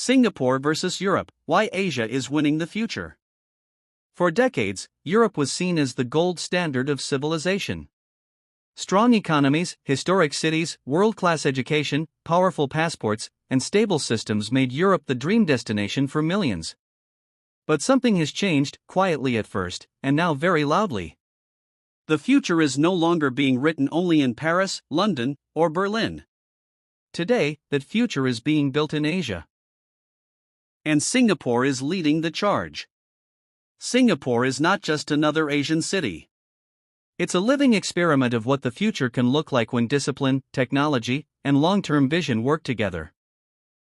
Singapore versus Europe, why Asia is winning the future. For decades, Europe was seen as the gold standard of civilization. Strong economies, historic cities, world-class education, powerful passports, and stable systems made Europe the dream destination for millions. But something has changed, quietly at first, and now very loudly. The future is no longer being written only in Paris, London, or Berlin. Today, that future is being built in Asia. And Singapore is leading the charge. Singapore is not just another Asian city. It's a living experiment of what the future can look like when discipline, technology, and long-term vision work together.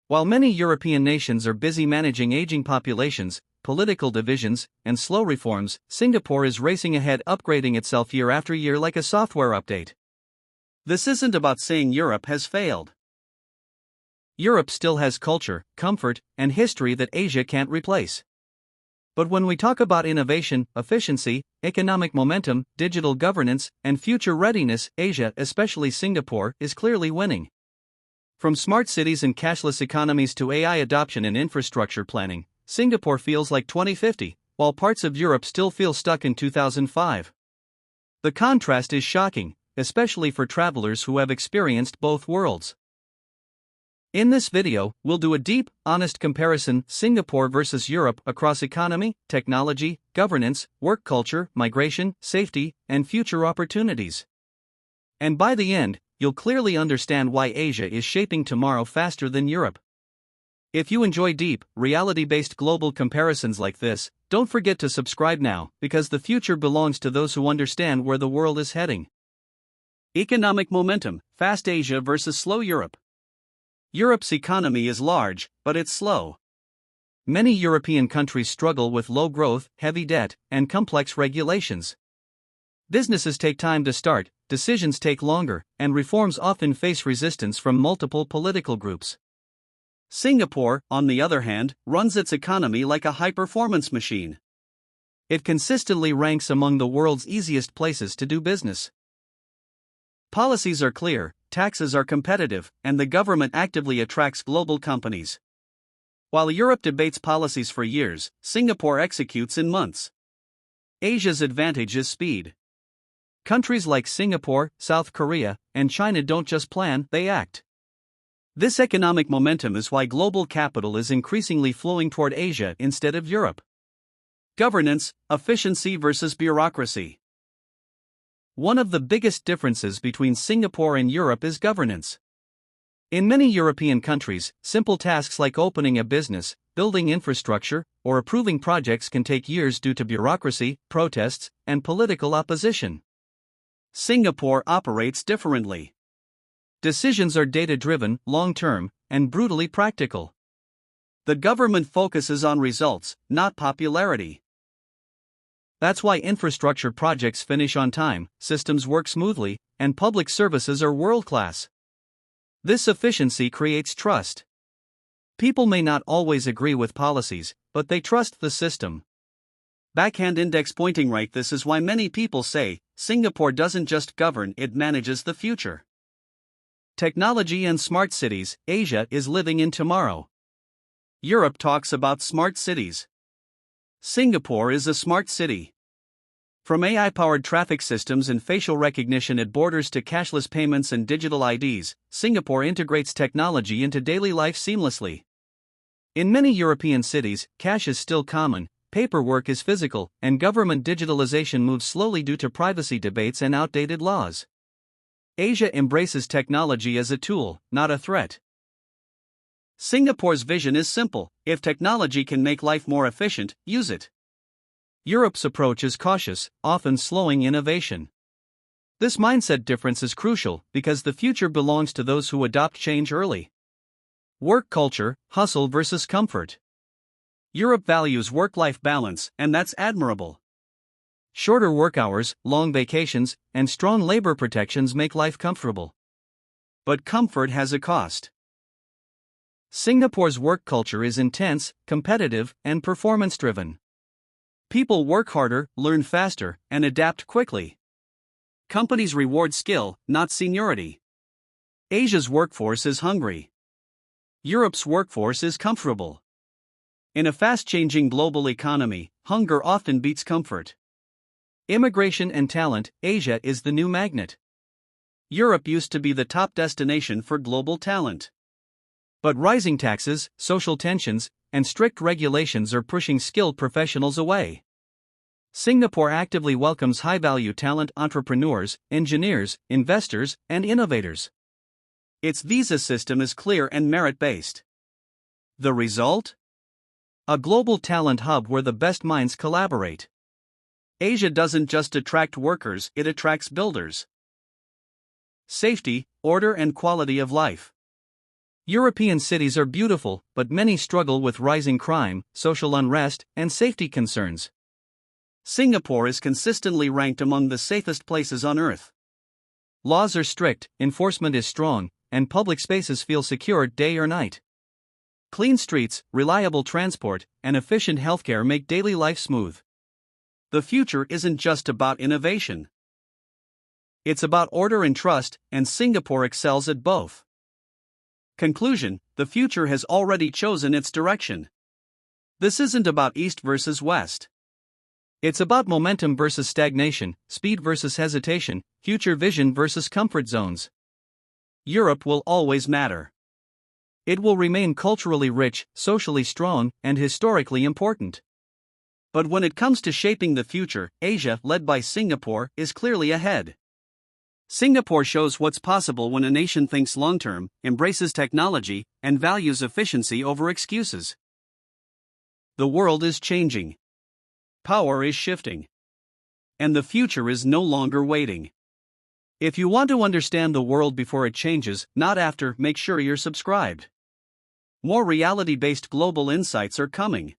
While many European nations are busy managing aging populations, political divisions, and slow reforms, Singapore is racing ahead, upgrading itself year after year like a software update. This isn't about saying Europe has failed. Europe still has culture, comfort, and history that Asia can't replace. But when we talk about innovation, efficiency, economic momentum, digital governance, and future readiness, Asia, especially Singapore, is clearly winning. From smart cities and cashless economies to AI adoption and infrastructure planning, Singapore feels like 2050, while parts of Europe still feel stuck in 2005. The contrast is shocking, especially for travelers who have experienced both worlds. In this video, we'll do a deep, honest comparison, Singapore versus Europe, across economy, technology, governance, work culture, migration, safety, and future opportunities. And by the end, you'll clearly understand why Asia is shaping tomorrow faster than Europe. If you enjoy deep, reality-based global comparisons like this, don't forget to subscribe now, because the future belongs to those who understand where the world is heading. Economic momentum, fast Asia versus slow Europe. Europe's economy is large, but it's slow. Many European countries struggle with low growth, heavy debt, and complex regulations. Businesses take time to start, decisions take longer, and reforms often face resistance from multiple political groups. Singapore, on the other hand, runs its economy like a high-performance machine. It consistently ranks among the world's easiest places to do business. Policies are clear, taxes are competitive, and the government actively attracts global companies. While Europe debates policies for years, Singapore executes in months. Asia's advantage is speed. Countries like Singapore, South Korea, and China don't just plan, they act. This economic momentum is why global capital is increasingly flowing toward Asia instead of Europe. Governance, efficiency versus bureaucracy. One of the biggest differences between Singapore and Europe is governance. In many European countries, simple tasks like opening a business, building infrastructure, or approving projects can take years due to bureaucracy, protests, and political opposition. Singapore operates differently. Decisions are data-driven, long-term, and brutally practical. The government focuses on results, not popularity. That's why infrastructure projects finish on time, systems work smoothly, and public services are world-class. This efficiency creates trust. People may not always agree with policies, but they trust the system. Backhand index pointing right. This is why many people say, Singapore doesn't just govern, it manages the future. Technology and smart cities, Asia is living in tomorrow. Europe talks about smart cities. Singapore is a smart city. From AI-powered traffic systems and facial recognition at borders to cashless payments and digital IDs, Singapore integrates technology into daily life seamlessly. In many European cities, cash is still common, paperwork is physical, and government digitalization moves slowly due to privacy debates and outdated laws. Asia embraces technology as a tool, not a threat. Singapore's vision is simple: if technology can make life more efficient, use it. Europe's approach is cautious, often slowing innovation. This mindset difference is crucial because the future belongs to those who adopt change early. Work culture, hustle versus comfort. Europe values work-life balance, and that's admirable. Shorter work hours, long vacations, and strong labor protections make life comfortable. But comfort has a cost. Singapore's work culture is intense, competitive, and performance-driven. People work harder, learn faster, and adapt quickly. Companies reward skill, not seniority. Asia's workforce is hungry. Europe's workforce is comfortable. In a fast-changing global economy, hunger often beats comfort. Immigration and talent, Asia is the new magnet. Europe used to be the top destination for global talent. But rising taxes, social tensions, and strict regulations are pushing skilled professionals away. Singapore actively welcomes high-value talent entrepreneurs, engineers, investors, and innovators. Its visa system is clear and merit-based. The result? A global talent hub where the best minds collaborate. Asia doesn't just attract workers, it attracts builders. Safety, order, and quality of life. European cities are beautiful, but many struggle with rising crime, social unrest, and safety concerns. Singapore is consistently ranked among the safest places on earth. Laws are strict, enforcement is strong, and public spaces feel secure day or night. Clean streets, reliable transport, and efficient healthcare make daily life smooth. The future isn't just about innovation. It's about order and trust, and Singapore excels at both. Conclusion: the future has already chosen its direction. This isn't about East versus West. It's about momentum versus stagnation, speed versus hesitation, future vision versus comfort zones. Europe will always matter. It will remain culturally rich, socially strong, and historically important. But when it comes to shaping the future, Asia, led by Singapore, is clearly ahead. Singapore shows what's possible when a nation thinks long-term, embraces technology, and values efficiency over excuses. The world is changing. Power is shifting. And the future is no longer waiting. If you want to understand the world before it changes, not after, make sure you're subscribed. More reality-based global insights are coming.